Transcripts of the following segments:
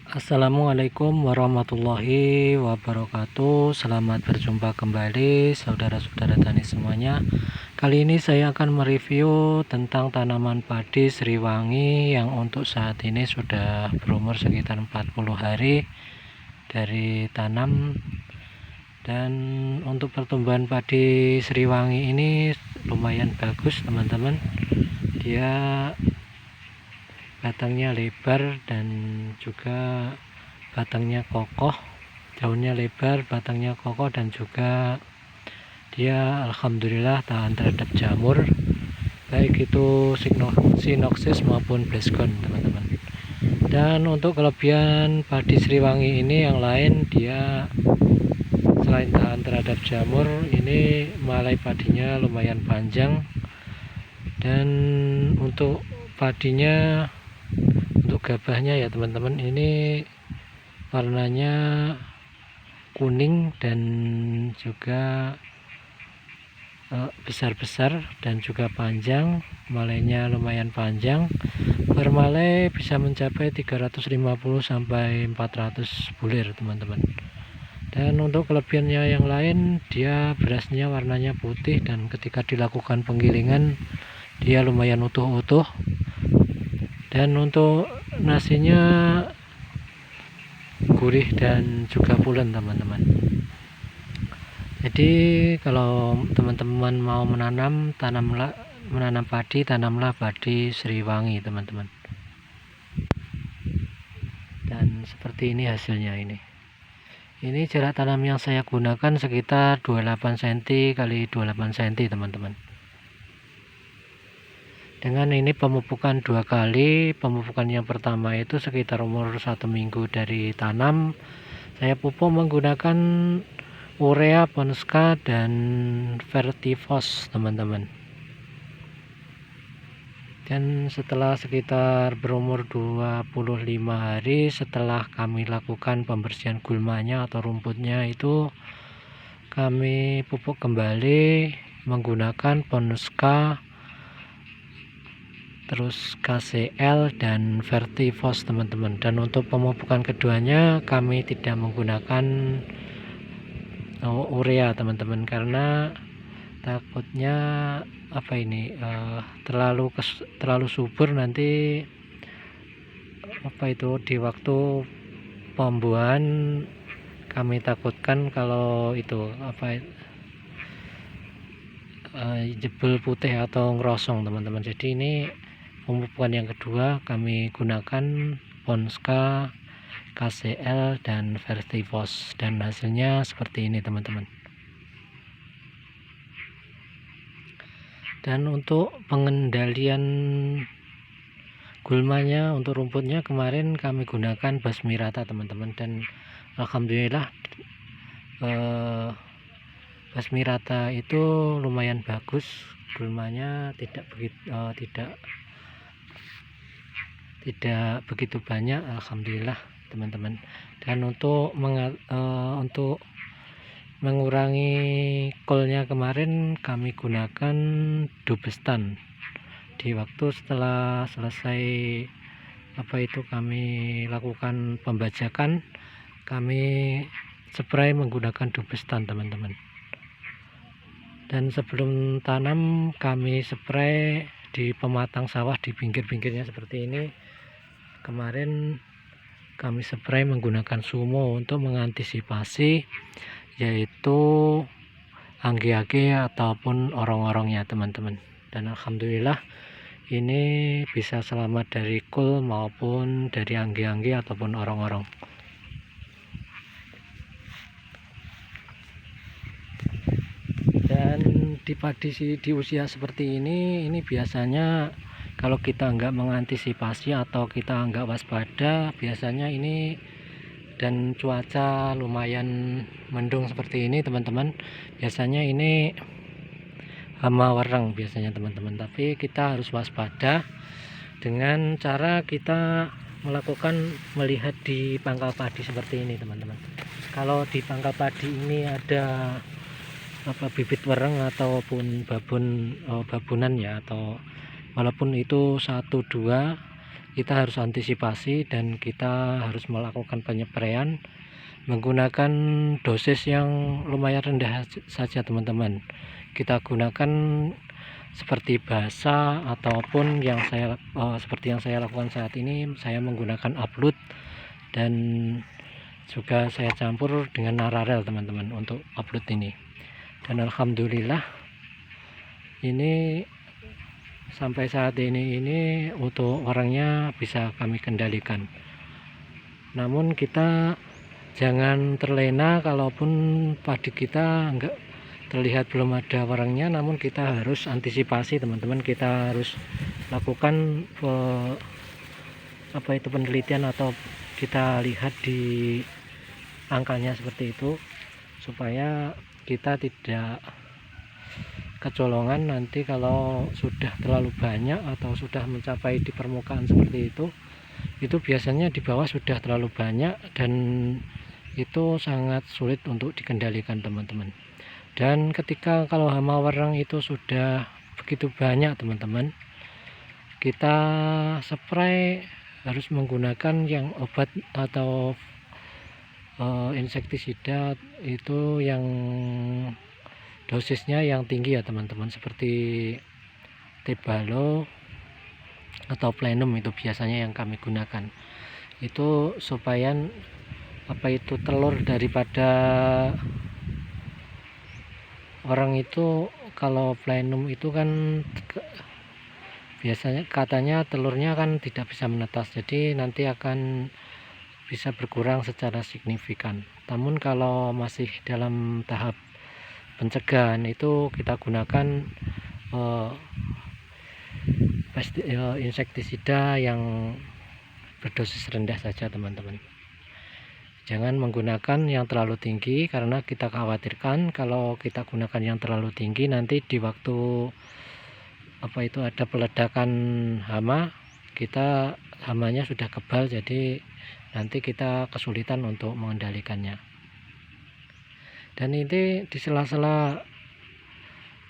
Assalamualaikum warahmatullahi wabarakatuh. Selamat berjumpa kembali saudara-saudara tani semuanya. Kali ini saya akan mereview tentang tanaman padi Sriwangi yang untuk saat ini sudah berumur sekitar 40 hari dari tanam. Dan untuk pertumbuhan padi Sriwangi ini lumayan bagus teman-teman. Dia batangnya lebar dan juga batangnya kokoh, daunnya lebar, batangnya kokoh, dan juga dia alhamdulillah tahan terhadap jamur, baik itu sinoksis maupun bleskon teman-teman. Dan untuk kelebihan padi Sriwangi ini yang lain, dia selain tahan terhadap jamur, ini malai padinya lumayan panjang. Dan untuk padinya, untuk gabahnya ya teman-teman, ini warnanya kuning dan juga besar-besar dan juga panjang. Malainya lumayan panjang, per malai bisa mencapai 350 sampai 400 bulir teman-teman. Dan untuk kelebihannya yang lain, dia berasnya warnanya putih dan ketika dilakukan penggilingan dia lumayan utuh-utuh. Dan untuk nasinya gurih dan juga pulen teman-teman. Jadi kalau teman-teman mau menanam padi, tanamlah padi Sriwangi teman-teman. Dan seperti ini hasilnya. Ini jarak tanam yang saya gunakan sekitar 28 cm kali 28 cm teman-teman. Dengan ini pemupukan 2 kali. Pemupukan yang pertama itu sekitar umur 1 minggu dari tanam. Saya pupuk menggunakan urea, Ponska, dan Vertifos teman-teman. Dan setelah sekitar berumur 25 hari setelah kami lakukan pembersihan gulmanya atau rumputnya, itu kami pupuk kembali menggunakan Ponska, terus KCL dan Vertifos teman-teman. Dan untuk pemupukan keduanya kami tidak menggunakan urea teman-teman, karena takutnya terlalu subur nanti di waktu pembuahan. Kami takutkan kalau jebol putih atau ngerosong teman-teman. Jadi ini pemupukan yang kedua, kami gunakan Ponska, KCL, dan Vertifos, dan hasilnya seperti ini teman-teman. Dan untuk pengendalian gulmanya untuk rumputnya kemarin kami gunakan basmi rata teman-teman, dan alhamdulillah basmi rata itu lumayan bagus, gulmanya tidak begitu banyak alhamdulillah teman-teman. Dan untuk mengurangi kolnya kemarin kami gunakan Dubestan. Di waktu setelah selesai kami lakukan pembajakan, kami spray menggunakan Dubestan teman-teman. Dan sebelum tanam kami spray di pematang sawah di pinggir-pinggirnya seperti ini. Kemarin kami spray menggunakan Sumo untuk mengantisipasi yaitu anggi-anggi ataupun orong-orongnya teman-teman. Dan alhamdulillah ini bisa selamat dari kul maupun dari anggi-anggi ataupun orong-orong. Dan di padi di usia seperti ini biasanya kalau kita nggak mengantisipasi atau kita nggak waspada, biasanya ini, dan cuaca lumayan mendung seperti ini teman-teman, biasanya ini hama warang biasanya teman-teman. Tapi kita harus waspada dengan cara kita melihat di pangkal padi seperti ini teman-teman. Kalau di pangkal padi ini ada bibit wereng ataupun babunan ya, atau walaupun itu 1-2, kita harus antisipasi dan kita harus melakukan penyepraian menggunakan dosis yang lumayan rendah saja teman-teman. Kita gunakan seperti basa ataupun seperti yang saya lakukan saat ini, saya menggunakan upload dan juga saya campur dengan nararel teman-teman untuk upload ini. Dan alhamdulillah ini sampai saat ini untuk orangnya bisa kami kendalikan. Namun kita jangan terlena kalaupun padi kita enggak terlihat belum ada orangnya, namun kita harus antisipasi teman-teman. Kita harus lakukan penelitian atau kita lihat di angkanya seperti itu supaya kita tidak kecolongan nanti kalau sudah terlalu banyak atau sudah mencapai di permukaan seperti itu biasanya di bawah sudah terlalu banyak dan itu sangat sulit untuk dikendalikan teman-teman. Dan ketika kalau hama warang itu sudah begitu banyak teman-teman, kita spray harus menggunakan yang obat atau insektisida itu yang dosisnya yang tinggi ya teman-teman, seperti Tebalo atau Plenum itu biasanya yang kami gunakan. Itu supaya telur daripada orang itu, kalau Plenum itu kan biasanya katanya telurnya kan tidak bisa menetas, jadi nanti akan bisa berkurang secara signifikan. Namun kalau masih dalam tahap pencegahan itu kita gunakan insektisida yang berdosis rendah saja teman-teman. Jangan menggunakan yang terlalu tinggi karena kita khawatirkan kalau kita gunakan yang terlalu tinggi nanti di waktu ada peledakan hama, hamanya sudah kebal, jadi nanti kita kesulitan untuk mengendalikannya. Dan ini di sela-sela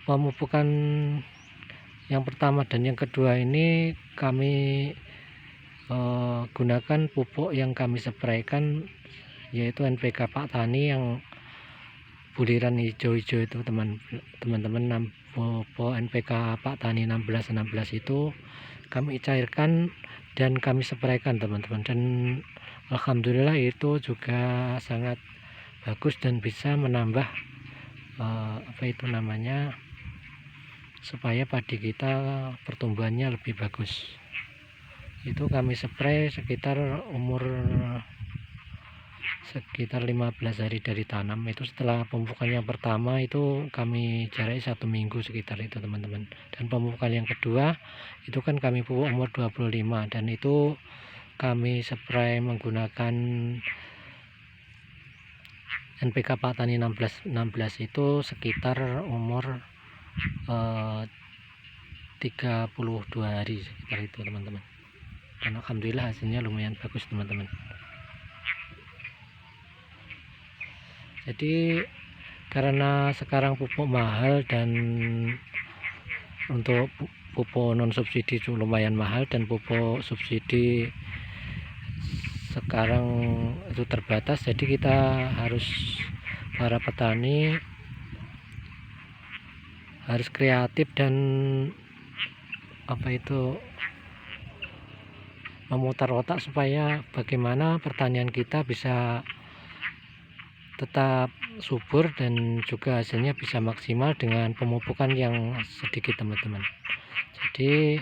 pemupukan yang pertama dan yang kedua ini kami gunakan pupuk yang kami spraykan, yaitu NPK Pak Tani yang buliran hijau-hijau itu teman-teman. Pupuk NPK Pak Tani 1616 itu kami cairkan dan kami spraykan teman-teman, dan alhamdulillah itu juga sangat bagus dan bisa menambah supaya padi kita pertumbuhannya lebih bagus. Itu kami spray sekitar 15 hari dari tanam. Itu setelah pemupukan yang pertama itu kami jaraki 1 minggu sekitar itu teman-teman. Dan pemupukan yang kedua itu kan kami pupuk umur 25, dan itu kami spray menggunakan NPK Pak Tani 1616 itu sekitar umur 32 hari sekitar itu teman-teman. Dan alhamdulillah hasilnya lumayan bagus teman-teman. Jadi karena sekarang pupuk mahal dan untuk pupuk non subsidi lumayan mahal dan pupuk subsidi sekarang itu terbatas, jadi kita harus, para petani harus kreatif dan memutar otak supaya bagaimana pertanian kita bisa tetap subur dan juga hasilnya bisa maksimal dengan pemupukan yang sedikit teman-teman. Jadi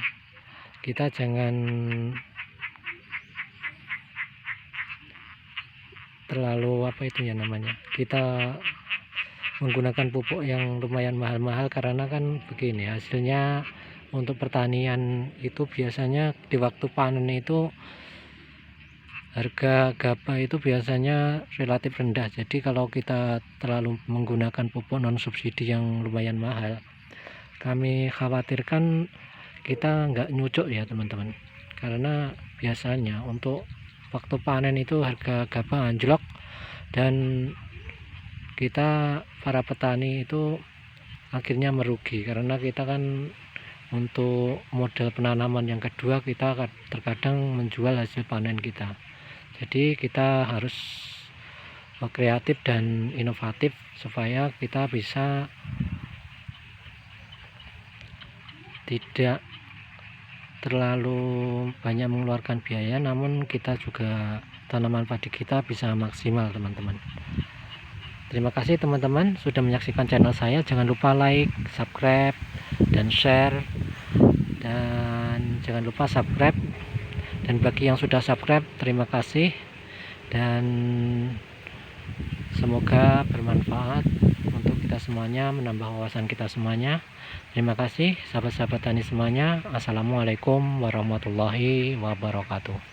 kita jangan terlalu kita menggunakan pupuk yang lumayan mahal-mahal, karena kan begini hasilnya untuk pertanian itu biasanya di waktu panen itu harga gabah itu biasanya relatif rendah. Jadi kalau kita terlalu menggunakan pupuk non subsidi yang lumayan mahal, kami khawatirkan kita nggak nyucuk ya teman-teman, karena biasanya untuk waktu panen itu harga gabah anjlok dan kita para petani itu akhirnya merugi, karena kita kan untuk modal penanaman yang kedua, kita terkadang menjual hasil panen kita. Jadi kita harus kreatif dan inovatif supaya kita bisa tidak terlalu banyak mengeluarkan biaya, namun kita juga tanaman padi kita bisa maksimal, teman-teman. Terima kasih teman-teman sudah menyaksikan channel saya. Jangan lupa like, subscribe, dan share, dan jangan lupa subscribe. Dan bagi yang sudah subscribe, terima kasih, dan semoga bermanfaat untuk kita semuanya, menambah wawasan kita semuanya. Terima kasih sahabat-sahabat tani semuanya. Assalamualaikum warahmatullahi wabarakatuh.